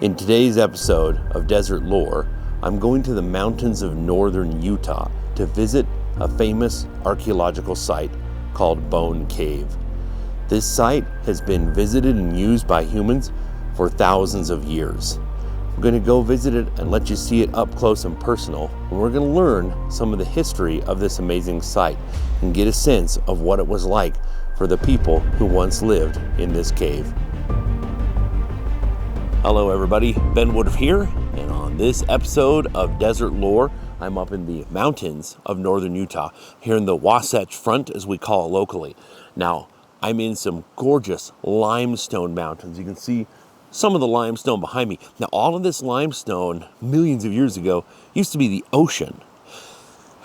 In today's episode of Desert Lore, I'm going to the mountains of northern Utah to visit a famous archaeological site called Bone Cave. This site has been visited and used by humans for thousands of years. I'm going to go visit it and let you see it up close and personal, and we're going to learn some of the history of this amazing site and get a sense of what it was like for the people who once lived in this cave. Hello everybody, Ben Woodruff here, and on this episode of Desert Lore, I'm up in the mountains of northern Utah, here in the Wasatch Front as we call it locally. Now, I'm in some gorgeous limestone mountains. You can see some of the limestone behind me. Now, all of this limestone, millions of years ago, used to be the ocean.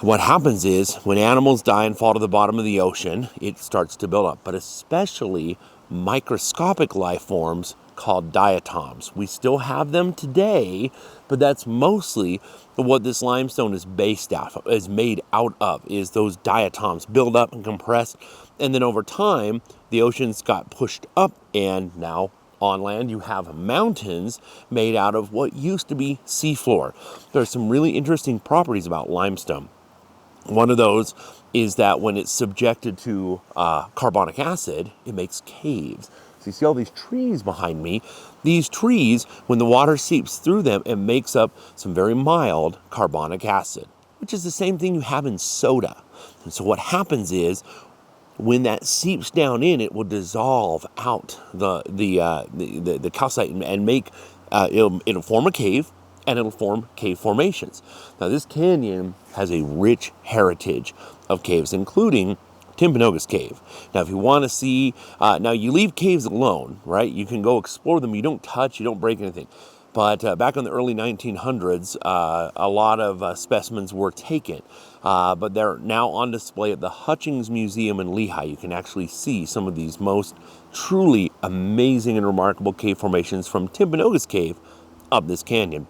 What happens is, when animals die and fall to the bottom of the ocean, it starts to build up, but especially microscopic life forms called diatoms. We still have them today, but that's mostly what this limestone is made out of, is those diatoms build up and compress, and then over time, the oceans got pushed up, and now on land you have mountains made out of what used to be seafloor. There are some really interesting properties about limestone. One of those is that when it's subjected to carbonic acid, it makes caves. So you see all these trees behind me. These trees, when the water seeps through them, it makes up some very mild carbonic acid, which is the same thing you have in soda. And so what happens is, when that seeps down in, it will dissolve out the calcite and make it'll form a cave, and it'll form cave formations. Now, this canyon has a rich heritage of caves, including Timpanogos Cave. Now, if you want to see, now you leave caves alone, right? You can go explore them. You don't touch, you don't break anything. But back in the early 1900s, a lot of specimens were taken. But they're now on display at the Hutchings Museum in Lehi. You can actually see some of these most truly amazing and remarkable cave formations from Timpanogos Cave up this canyon.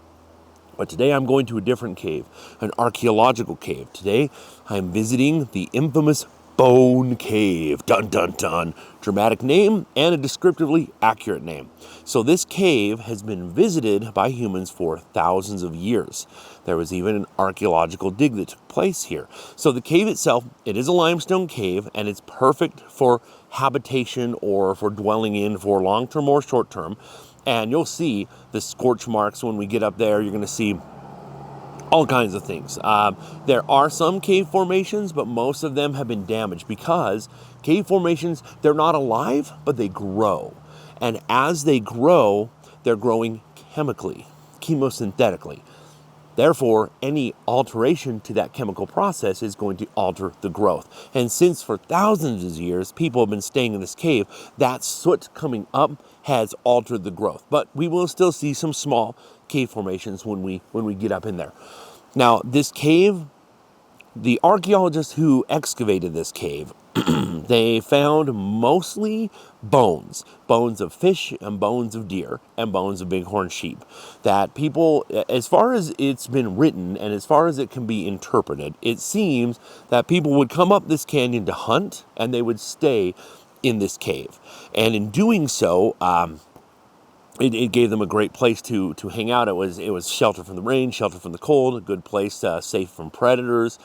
But today I'm going to a different cave, an archaeological cave. Today I'm visiting the infamous Bone Cave. Dun dun dun. Dramatic name and a descriptively accurate name. So this cave has been visited by humans for thousands of years. There was even an archaeological dig that took place here. So the cave itself, it is a limestone cave, and it's perfect for habitation or for dwelling in for long-term or short-term. And you'll see the scorch marks when we get up there. You're going to see all kinds of things. There are some cave formations, but most of them have been damaged because cave formations, they're not alive, but they grow. And as they grow, they're growing chemically, chemosynthetically. Therefore, any alteration to that chemical process is going to alter the growth. And since for thousands of years, people have been staying in this cave, that soot coming up has altered the growth. But we will still see some small cave formations when we get up in there. Now, this cave, the archaeologists who excavated this cave, they found mostly bones of fish and bones of deer and bones of bighorn sheep, that people, as far as it's been written and as far as it can be interpreted, it seems that people would come up this canyon to hunt, and they would stay in this cave. And in doing so, it gave them a great place to hang out. It was shelter from the rain, shelter from the cold, a good place safe from predators.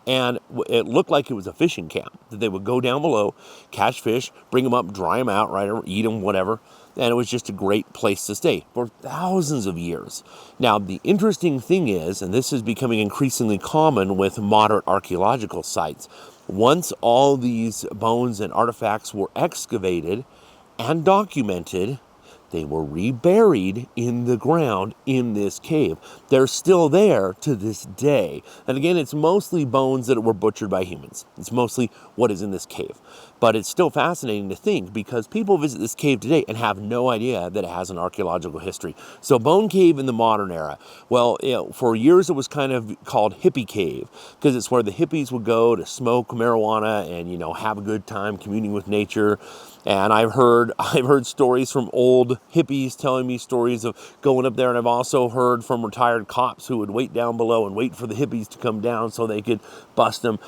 And it looked like it was a fishing camp, that they would go down below, catch fish, bring them up, dry them out, right, or eat them, whatever. And it was just a great place to stay for thousands of years. Now, the interesting thing is, and this is becoming increasingly common with modern archaeological sites, once all these bones and artifacts were excavated and documented, they were reburied in the ground in this cave. They're still there to this day. And again, it's mostly bones that were butchered by humans. It's mostly what is in this cave. But it's still fascinating to think, because people visit this cave today and have no idea that it has an archaeological history. So Bone Cave in the modern era. Well, for years it was kind of called Hippie Cave, because it's where the hippies would go to smoke marijuana and, have a good time communing with nature. And I've heard stories from old hippies telling me stories of going up there, and I've also heard from retired cops who would wait down below and wait for the hippies to come down so they could bust them.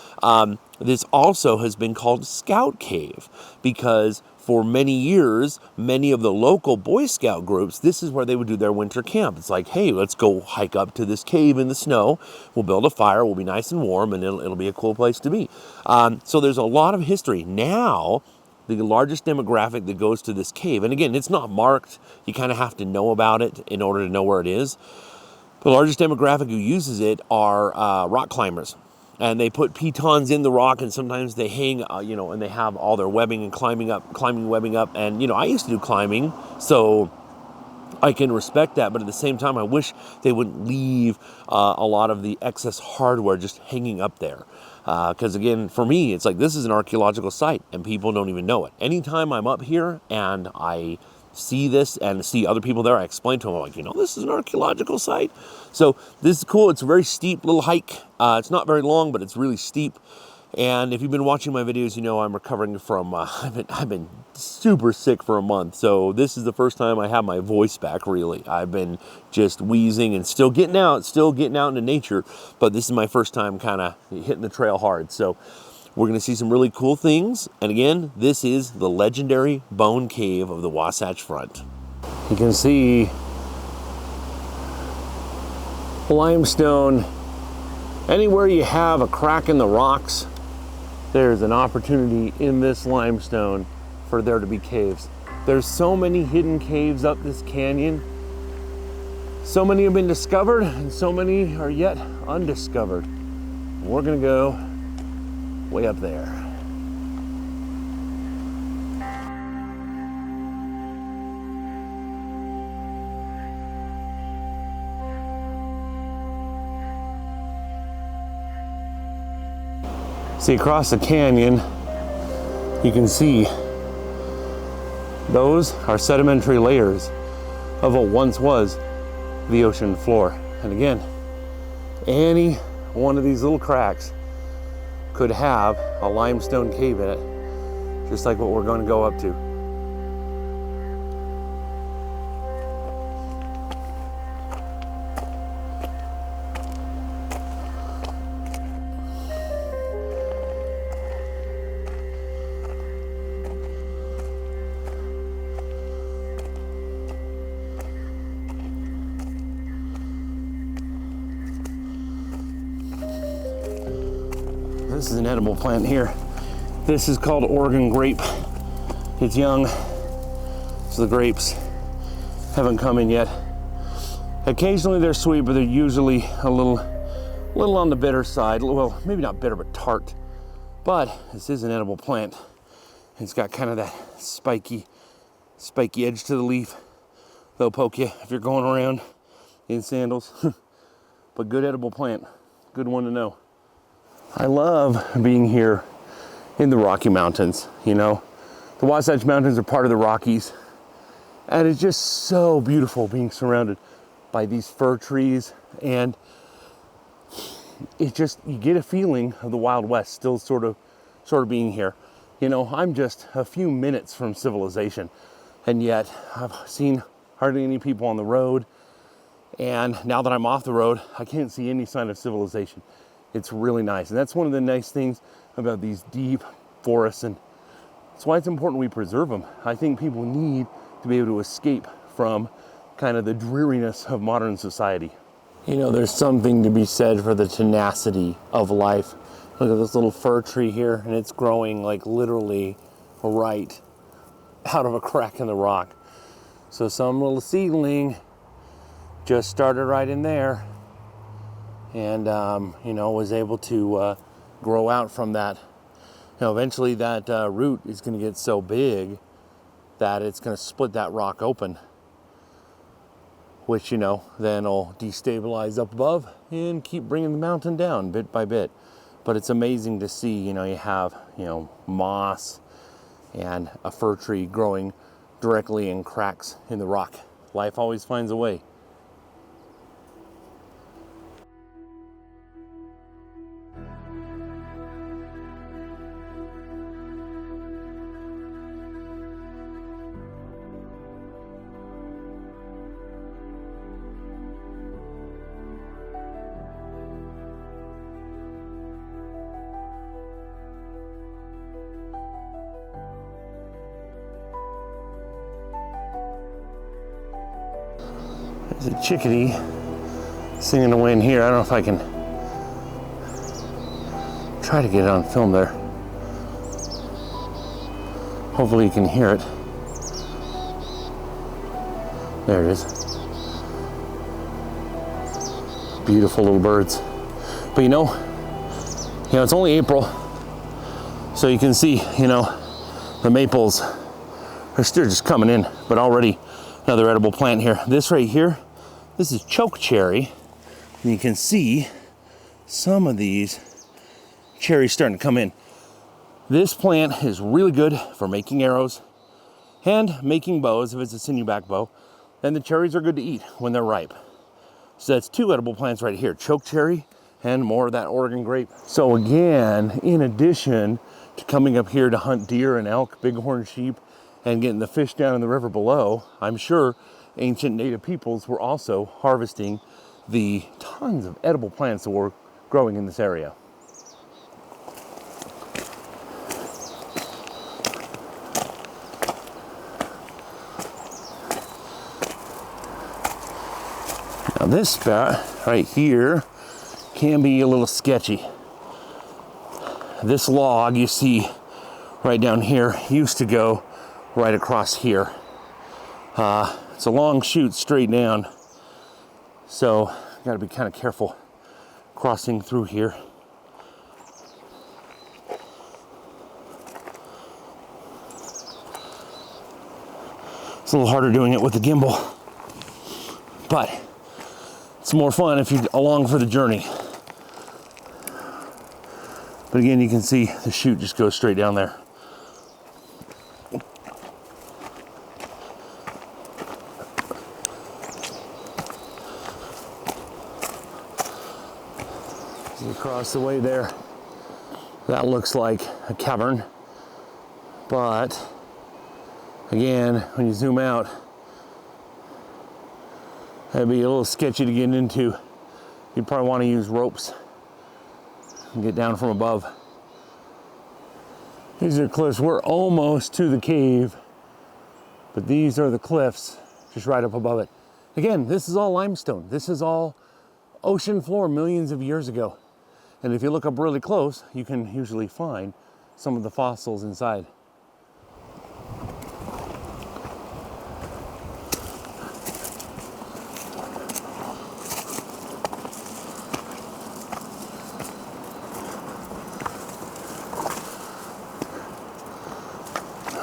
This also has been called Scout Cave, because for many years, many of the local Boy Scout groups, this is where they would do their winter camp. It's like, hey, let's go hike up to this cave in the snow. We'll build a fire. We'll be nice and warm, and it'll be a cool place to be. So there's a lot of history. Now, the largest demographic that goes to this cave, and again, it's not marked. You kind of have to know about it in order to know where it is. The largest demographic who uses it are rock climbers. And they put pitons in the rock, and sometimes they hang, and they have all their webbing and climbing webbing up. And, I used to do climbing, so I can respect that. But at the same time, I wish they wouldn't leave a lot of the excess hardware just hanging up there. Because again, for me, it's like this is an archaeological site, and people don't even know it. Anytime I'm up here and I see this and see other people there, I explain to them, I'm like, this is an archaeological site. So this is cool. It's a very steep little hike. It's not very long, but it's really steep. And if you've been watching my videos, I'm recovering from, I've been super sick for a month. So this is the first time I have my voice back, really. I've been just wheezing and still getting out into nature. But this is my first time kind of hitting the trail hard. So we're going to see some really cool things. And again, this is the legendary Bone Cave of the Wasatch Front. You can see limestone. Anywhere you have a crack in the rocks, there's an opportunity in this limestone for there to be caves. There's so many hidden caves up this canyon. So many have been discovered, and so many are yet undiscovered. We're going to go way up there. See, across the canyon, you can see those are sedimentary layers of what once was the ocean floor. And again, any one of these little cracks could have a limestone cave in it, just like what we're going to go up to. This is an edible plant here. This is called Oregon grape. It's young, so the grapes haven't come in yet. Occasionally they're sweet, but they're usually a little on the bitter side. Well, maybe not bitter, but tart. But this is an edible plant. It's got kind of that spiky edge to the leaf. They'll poke you if you're going around in sandals. But good edible plant, good one to know. I love being here in the Rocky Mountains. The Wasatch Mountains are part of the Rockies, and it's just so beautiful being surrounded by these fir trees, and you get a feeling of the Wild West still sort of being here. I'm just a few minutes from civilization, and yet I've seen hardly any people on the road, and now that I'm off the road, I can't see any sign of civilization. It's really nice. And that's one of the nice things about these deep forests. And that's why it's important we preserve them. I think people need to be able to escape from kind of the dreariness of modern society. There's something to be said for the tenacity of life. Look at this little fir tree here, and it's growing like literally right out of a crack in the rock. So some little seedling just started right in there. And, was able to grow out from that. Eventually that root is going to get so big that it's going to split that rock open, which, then will destabilize up above and keep bringing the mountain down bit by bit. But it's amazing to see, you have, moss and a fir tree growing directly in cracks in the rock. Life always finds a way. There's a chickadee singing away in here. I don't know if I can try to get it on film there. Hopefully you can hear it. There it is. Beautiful little birds. But you know, it's only April, so you can see, the maples are still just coming in, but already another edible plant here. This right here, this is choke cherry, and you can see some of these cherries starting to come in. This plant is really good for making arrows and making bows if it's a sinew back bow, and the cherries are good to eat when they're ripe. So that's two edible plants right here, choke cherry and more of that Oregon grape. So again, in addition to coming up here to hunt deer and elk, bighorn sheep, and getting the fish down in the river below, I'm sure ancient native peoples were also harvesting the tons of edible plants that were growing in this area. Now this spot right here can be a little sketchy. This log you see right down here used to go right across here. It's a long chute straight down, so you gotta be kind of careful crossing through here. It's a little harder doing it with the gimbal, but it's more fun if you're along for the journey. But again, you can see the chute just goes straight down there. See across the way there, that looks like a cavern. But again, when you zoom out, that'd be a little sketchy to get into. You'd probably want to use ropes and get down from above. These are cliffs. We're almost to the cave, but these are the cliffs just right up above it. Again, this is all limestone. This is all ocean floor millions of years ago. And if you look up really close, you can usually find some of the fossils inside.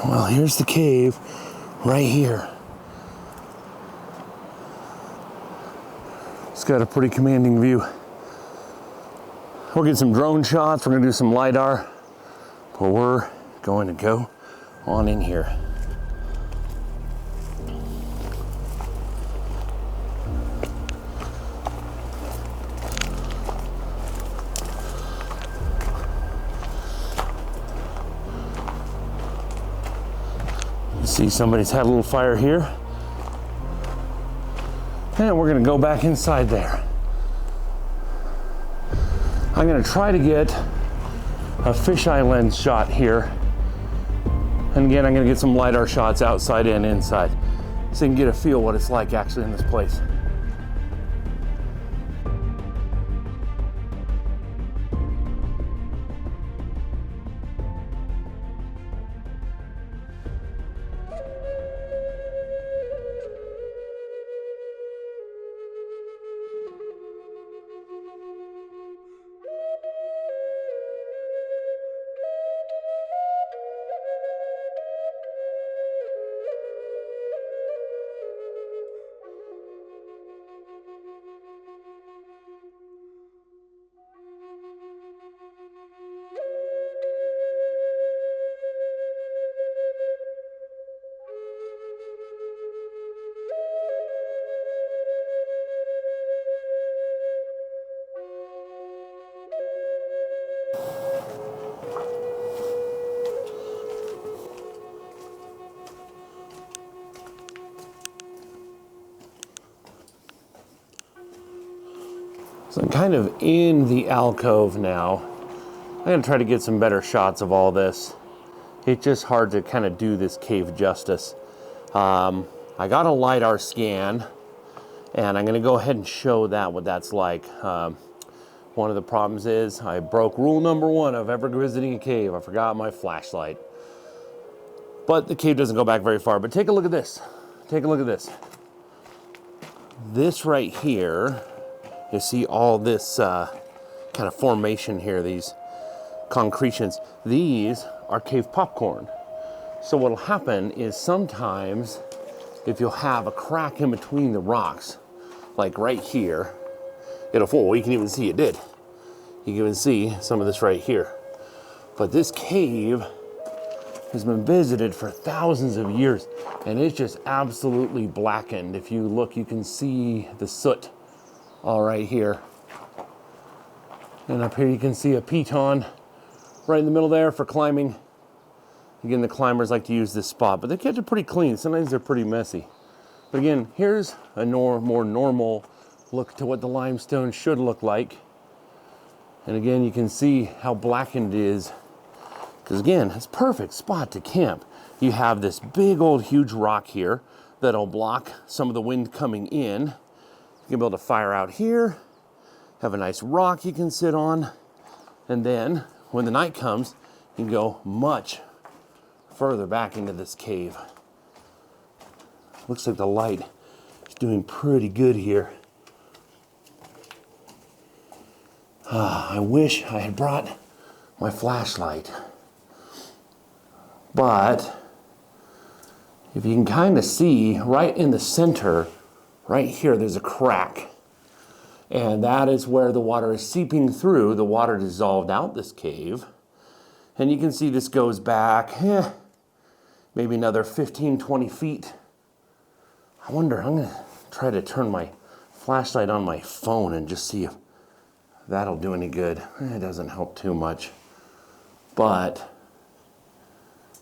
Well, here's the cave right here. It's got a pretty commanding view. We'll get some drone shots, we're gonna do some LiDAR, but we're going to go on in here. See, somebody's had a little fire here. And we're gonna go back inside there. I'm gonna try to get a fisheye lens shot here. And again, I'm gonna get some LiDAR shots outside and inside, so you can get a feel what it's like actually in this place. So I'm kind of in the alcove now. I'm gonna try to get some better shots of all this. It's just hard to kind of do this cave justice. I got a LiDAR scan And I'm gonna go ahead and show that what that's like. One of the problems is I broke rule number 1 of ever visiting a cave. I forgot my flashlight. But the cave doesn't go back very far. But take a look at this. Take a look at this. This right here, you see all this kind of formation here, these concretions. These are cave popcorn. So what'll happen is sometimes if you'll have a crack in between the rocks, like right here, it'll fall. You can even see it did. You can even see some of this right here. But this cave has been visited for thousands of years, and it's just absolutely blackened. If you look, you can see the soot all right here. And up here you can see a piton right in the middle there for climbing. Again, the climbers like to use this spot, but they kept it pretty clean. Sometimes they're pretty messy. But again, here's a more normal look to what the limestone should look like. And again, you can see how blackened it is. Because again, it's a perfect spot to camp. You have this big old huge rock here that'll block some of the wind coming in. You can build a fire out here, have a nice rock you can sit on, and then when the night comes, you can go much further back into this cave. Looks like the light is doing pretty good here. I wish I had brought my flashlight. But if you can kind of see right in the center, right here, there's a crack. And that is where the water is seeping through. The water dissolved out this cave. And you can see this goes back, maybe another 15, 20 feet. I wonder, I'm gonna try to turn my flashlight on my phone and just see if that'll do any good. It doesn't help too much. But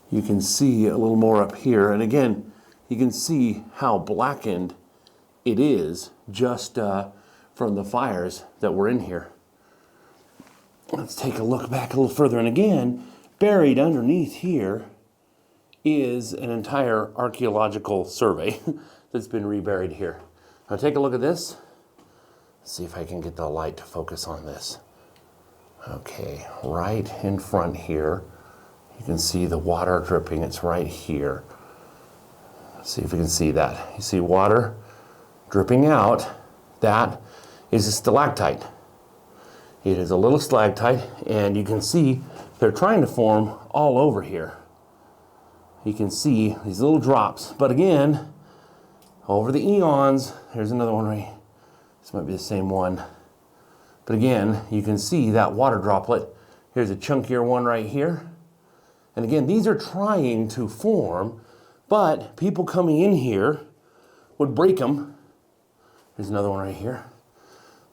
you can see a little more up here. And again, you can see how blackened it is just from the fires that were in here. Let's take a look back a little further. And again, buried underneath here is an entire archaeological survey that's been reburied here. Now take a look at this. Let's see if I can get the light to focus on this. Okay, right in front here. You can see the water dripping. It's right here. Let's see if we can see that. You see water dripping out. That is a stalactite. It is a little stalactite, and you can see they're trying to form all over here. You can see these little drops. But again, over the eons, here's another one right. This might be the same one. But again, you can see that water droplet. Here's a chunkier one right here. And again, these are trying to form, but people coming in here would break them. There's another one right here.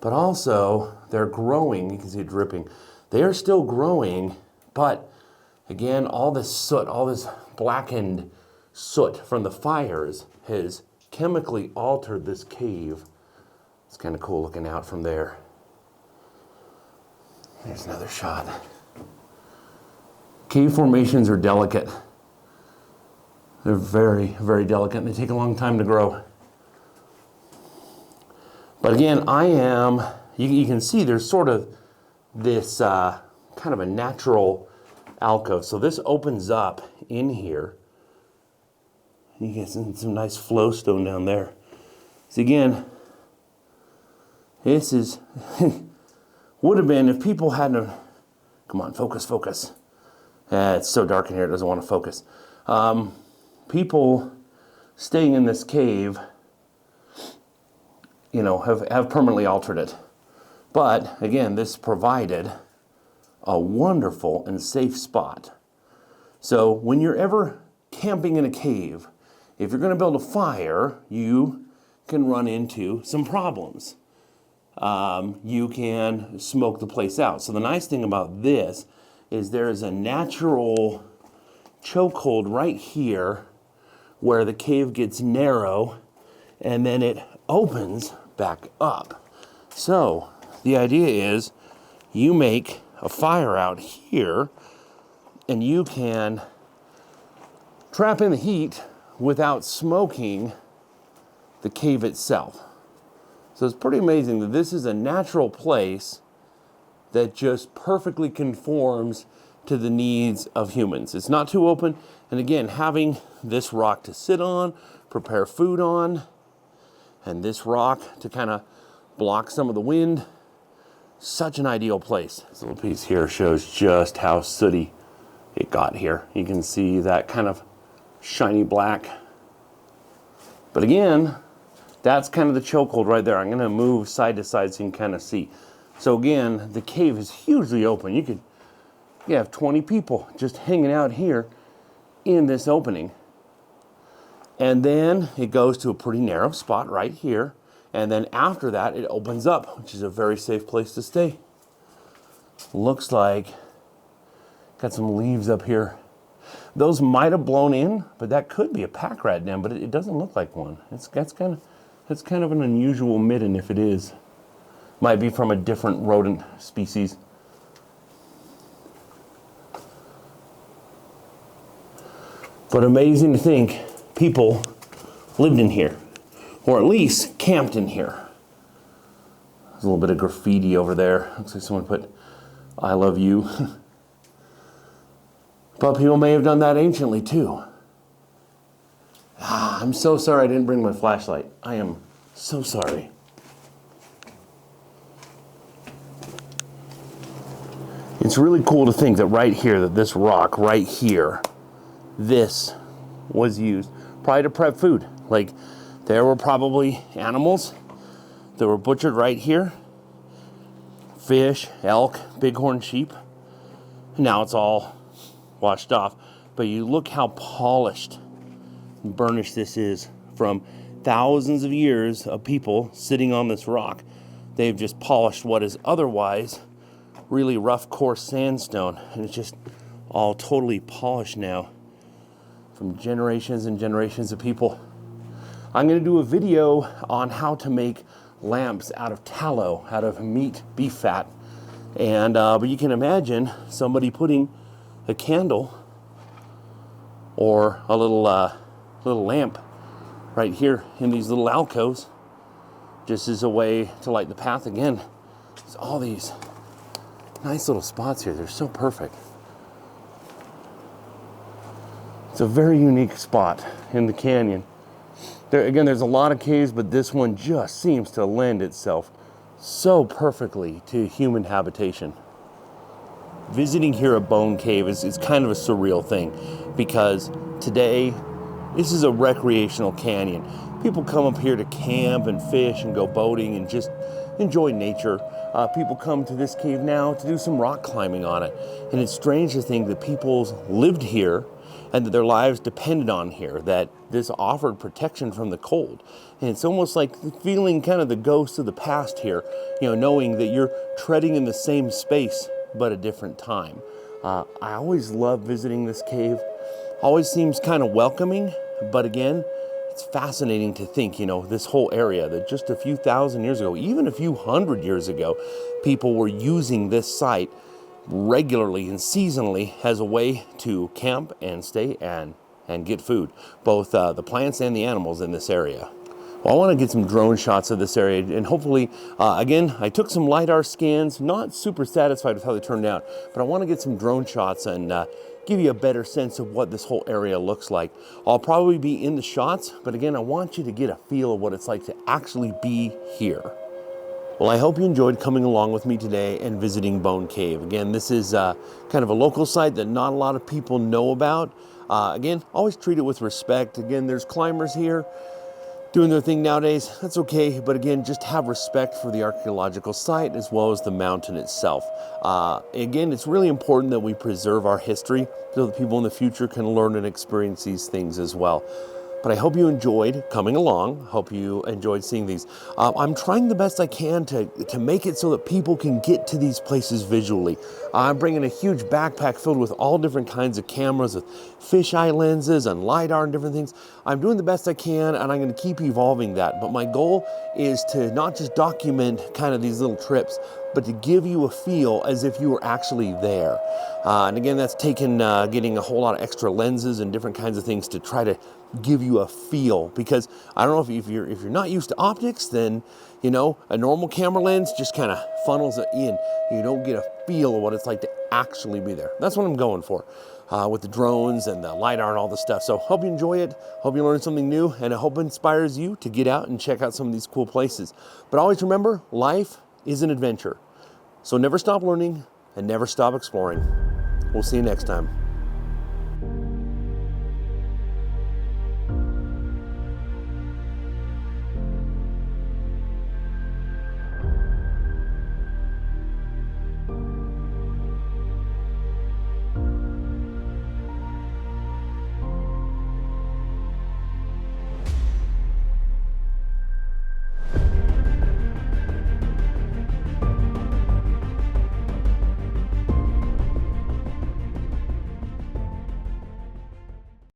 But also, they're growing. You can see it dripping. They are still growing, but again, all this soot, all this blackened soot from the fires has chemically altered this cave. It's kind of cool looking out from there. There's another shot. Cave formations are delicate. They're very, very delicate, and they take a long time to grow. But again, you can see there's sort of this kind of a natural alcove. So this opens up in here. You get some nice flowstone down there. So again, this is, would have been if people hadn't, come on, focus. It's so dark in here, it doesn't want to focus. People staying in this cave, have permanently altered it. But again, this provided a wonderful and safe spot. So when you're ever camping in a cave, if you're going to build a fire, you can run into some problems. You can smoke the place out. So the nice thing about this is there is a natural chokehold right here where the cave gets narrow and then it opens back up. So the idea is you make a fire out here and you can trap in the heat without smoking the cave itself. So it's pretty amazing that this is a natural place that just perfectly conforms to the needs of humans. It's not too open. And again, having this rock to sit on, prepare food on, and this rock to kind of block some of the wind, such an ideal place. This little piece here shows just how sooty it got here. You can see that kind of shiny black. But again, that's kind of the chokehold right there. I'm gonna move side to side so you can kind of see. So again, the cave is hugely open. You have 20 people just hanging out here in this opening. And then it goes to a pretty narrow spot right here. And then after that, it opens up, which is a very safe place to stay. Looks like, got some leaves up here. Those might have blown in, but that could be a pack rat den, but it doesn't look like one. That's kind of an unusual midden if it is. Might be from a different rodent species. But amazing to think people lived in here, or at least camped in here. There's a little bit of graffiti over there. Looks like someone put, "I love you." But people may have done that anciently too. I'm so sorry I didn't bring my flashlight. I am so sorry. It's really cool to think that right here, that this rock right here, this was used probably to prep food. Like, there were probably animals that were butchered right here. Fish, elk, bighorn sheep. Now it's all washed off. But you look how polished and burnished this is from thousands of years of people sitting on this rock. They've just polished what is otherwise really rough, coarse sandstone. And it's just all totally polished now from generations and generations of people. I'm going to do a video on how to make lamps out of tallow, out of meat, beef fat. And but you can imagine somebody putting a candle or a little lamp right here in these little alcoves, just as a way to light the path. Again, there's all these nice little spots here. They're so perfect. It's a very unique spot in the canyon. There's a lot of caves, but this one just seems to lend itself so perfectly to human habitation. Visiting here at Bone Cave is kind of a surreal thing, because today, this is a recreational canyon. People come up here to camp and fish and go boating and just enjoy nature. People come to this cave now to do some rock climbing on it. And it's strange to think that people lived here and that their lives depended on here, that this offered protection from the cold. And it's almost like feeling kind of the ghost of the past here, knowing that you're treading in the same space, but a different time. I always love visiting this cave. Always seems kind of welcoming, but again, it's fascinating to think, this whole area that just a few thousand years ago, even a few hundred years ago, people were using this site regularly and seasonally as a way to camp and stay and get food, both the plants and the animals in this area. Well, I want to get some drone shots of this area, and hopefully, again, I took some LiDAR scans, not super satisfied with how they turned out, but I want to get some drone shots and give you a better sense of what this whole area looks like. I'll probably be in the shots, but again, I want you to get a feel of what it's like to actually be here. Well, I hope you enjoyed coming along with me today and visiting Bone Cave. Again, this is kind of a local site that not a lot of people know about. Again, always treat it with respect. Again, there's climbers here doing their thing nowadays. That's okay, but again, just have respect for the archaeological site as well as the mountain itself. Again, it's really important that we preserve our history so that people in the future can learn and experience these things as well. But I hope you enjoyed coming along. Hope you enjoyed seeing these. I'm trying the best I can to make it so that people can get to these places visually. I'm bringing a huge backpack filled with all different kinds of cameras with fisheye lenses and LiDAR and different things. I'm doing the best I can, and I'm going to keep evolving that. But my goal is to not just document kind of these little trips, but to give you a feel as if you were actually there. And again, that's taken getting a whole lot of extra lenses and different kinds of things to try to give you a feel, because I don't know if you're not used to optics, then you know a normal camera lens just kind of funnels it in. You don't get a feel of what it's like to actually be there. That's what I'm going for with the drones and the LiDAR and all this stuff. So hope you enjoy it, hope you learn something new, and I hope it inspires you to get out and check out some of these cool places. But always remember, life is an adventure. So never stop learning and never stop exploring. We'll see you next time.